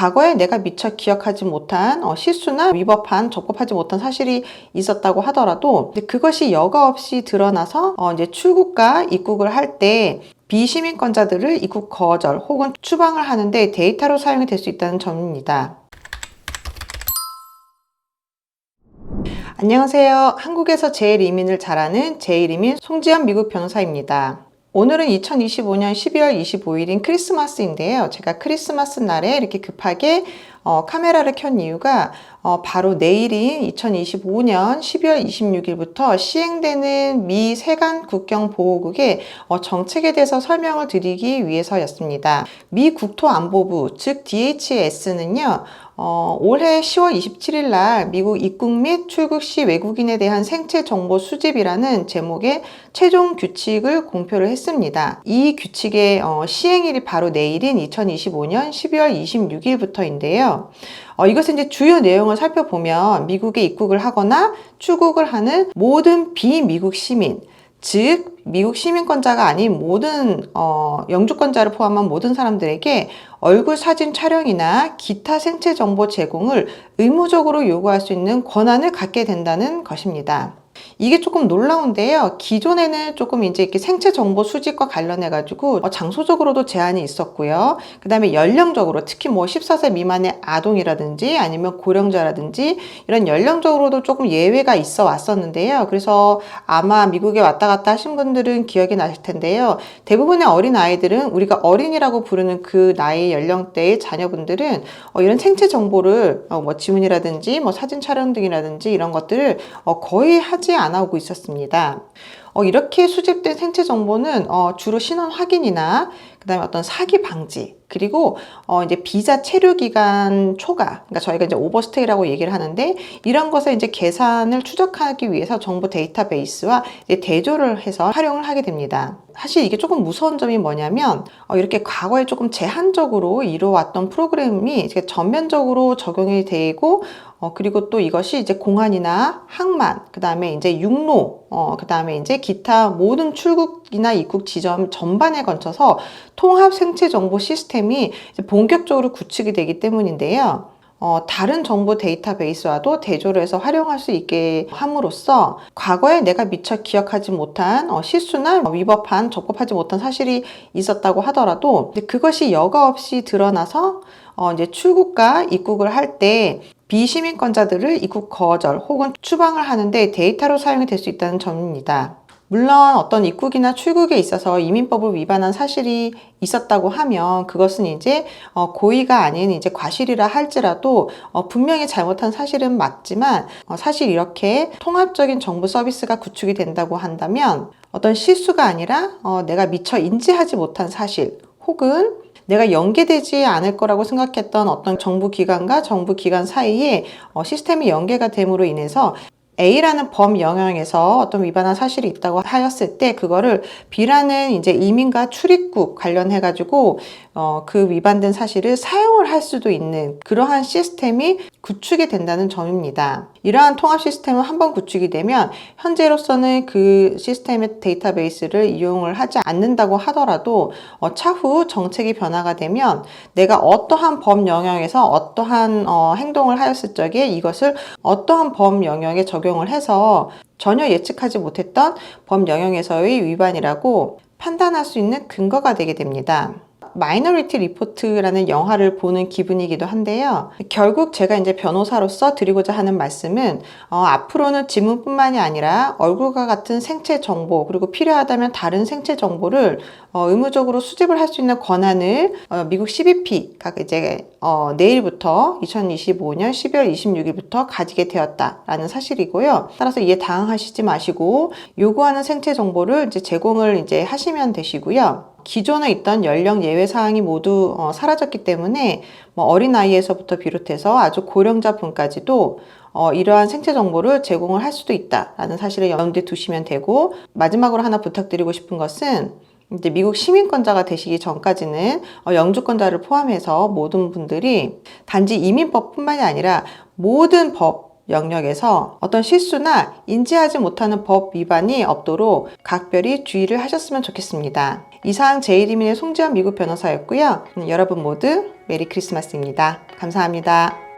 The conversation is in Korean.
과거에 내가 미처 기억하지 못한 실수나 위법한 적법하지 못한 사실이 있었다고 하더라도 그것이 여과 없이 드러나서 이제 출국과 입국을 할 때 비시민권자들을 입국 거절 혹은 추방을 하는데 데이터로 사용이 될 수 있다는 점입니다. 안녕하세요. 한국에서 제일 이민을 잘하는 제일이민 송지연 미국 변호사입니다. 오늘은 2025년 12월 25일인 크리스마스인데요. 제가 크리스마스 날에 이렇게 급하게 카메라를 켠 이유가 바로 내일인 2025년 12월 26일부터 시행되는 미 세관 국경보호국의 정책에 대해서 설명을 드리기 위해서였습니다. 미 국토안보부, 즉 DHS는요, 올해 10월 27일 날 미국 입국 및 출국 시 외국인에 대한 생체 정보 수집이라는 제목의 최종 규칙을 공표를 했습니다. 이 규칙의 시행일이 바로 내일인 2025년 12월 26일부터인데요. 이것은 이제 주요 내용을 살펴보면 미국에 입국을 하거나 출국을 하는 모든 비미국 시민, 즉 미국 시민권자가 아닌 모든 영주권자를 포함한 모든 사람들에게 얼굴 사진 촬영이나 기타 생체 정보 제공을 의무적으로 요구할 수 있는 권한을 갖게 된다는 것입니다. 이게 조금 놀라운데요. 기존에는 조금 이제 이렇게 생체 정보 수집과 관련해 가지고 장소적으로도 제한이 있었고요. 그 다음에 연령적으로 특히 뭐 14세 미만의 아동이라든지 아니면 고령자라든지 이런 연령적으로도 조금 예외가 있어 왔었는데요. 그래서 아마 미국에 왔다 갔다 하신 분들은 기억이 나실 텐데요. 대부분의 어린 아이들은 우리가 어린이라고 부르는 그 나이 연령대의 자녀분들은 이런 생체 정보를 뭐 지문이라든지 뭐 사진 촬영 등이라든지 이런 것들을 거의 하지 않아오고 있었습니다. 이렇게 수집된 생체 정보는 주로 신원 확인이나 그 다음에 어떤 사기 방지, 그리고 이제 비자 체류 기간 초과, 그러니까 저희가 이제 오버스테이라고 얘기를 하는데 이런 것을 이제 계산을 추적하기 위해서 정보 데이터베이스와 이제 대조를 해서 활용을 하게 됩니다. 사실 이게 조금 무서운 점이 뭐냐면 이렇게 과거에 조금 제한적으로 이루어왔던 프로그램이 이제 전면적으로 적용이 되고 그리고 또 이것이 이제 공안이나 항만, 그 다음에 이제 육로, 그 다음에 이제 기타 모든 출국이나 입국 지점 전반에 걸쳐서 통합 생체 정보 시스템이 이제 본격적으로 구축이 되기 때문인데요. 다른 정보 데이터베이스와도 대조를 해서 활용할 수 있게 함으로써 과거에 내가 미처 기억하지 못한 실수나 위법한 적법하지 못한 사실이 있었다고 하더라도 그것이 여과 없이 드러나서 이제 출국과 입국을 할 때 비시민권자들을 입국 거절 혹은 추방을 하는데 데이터로 사용이 될 수 있다는 점입니다. 물론 어떤 입국이나 출국에 있어서 이민법을 위반한 사실이 있었다고 하면 그것은 이제 고의가 아닌 이제 과실이라 할지라도 분명히 잘못한 사실은 맞지만 사실 이렇게 통합적인 정부 서비스가 구축이 된다고 한다면 어떤 실수가 아니라 내가 미처 인지하지 못한 사실 혹은 내가 연계되지 않을 거라고 생각했던 어떤 정부 기관과 정부 기관 사이에 시스템이 연계가 됨으로 인해서 A라는 범 영역에서 어떤 위반한 사실이 있다고 하였을 때 그거를 B라는 이제 이민과 출입국 관련해 가지고 그 위반된 사실을 사용을 할 수도 있는 그러한 시스템이 구축이 된다는 점입니다. 이러한 통합 시스템은 한번 구축이 되면 현재로서는 그 시스템의 데이터베이스를 이용을 하지 않는다고 하더라도 차후 정책이 변화가 되면 내가 어떠한 범 영역에서 어떠한 행동을 하였을 적에 이것을 어떠한 범 영역에 적용을 해서 전혀 예측하지 못했던 범 영역에서의 위반이라고 판단할 수 있는 근거가 되게 됩니다. 마이너리티 리포트라는 영화를 보는 기분이기도 한데요. 결국 제가 이제 변호사로서 드리고자 하는 말씀은 앞으로는 지문뿐만이 아니라 얼굴과 같은 생체 정보 그리고 필요하다면 다른 생체 정보를 의무적으로 수집을 할 수 있는 권한을 미국 CBP가 이제 내일부터 2025년 12월 26일부터 가지게 되었다라는 사실이고요. 따라서 이에 당황하시지 마시고 요구하는 생체 정보를 이제 제공을 이제 하시면 되시고요. 기존에 있던 연령 예외 사항이 모두 사라졌기 때문에 어린아이에서부터 비롯해서 아주 고령자 분까지도 이러한 생체 정보를 제공을 할 수도 있다라는 사실을 염두에 두시면 되고, 마지막으로 하나 부탁드리고 싶은 것은 이제 미국 시민권자가 되시기 전까지는 영주권자를 포함해서 모든 분들이 단지 이민법뿐만이 아니라 모든 법 영역에서 어떤 실수나 인지하지 못하는 법 위반이 없도록 각별히 주의를 하셨으면 좋겠습니다. 이상 제1이민의 송지연 미국 변호사였고요. 여러분 모두 메리 크리스마스입니다. 감사합니다.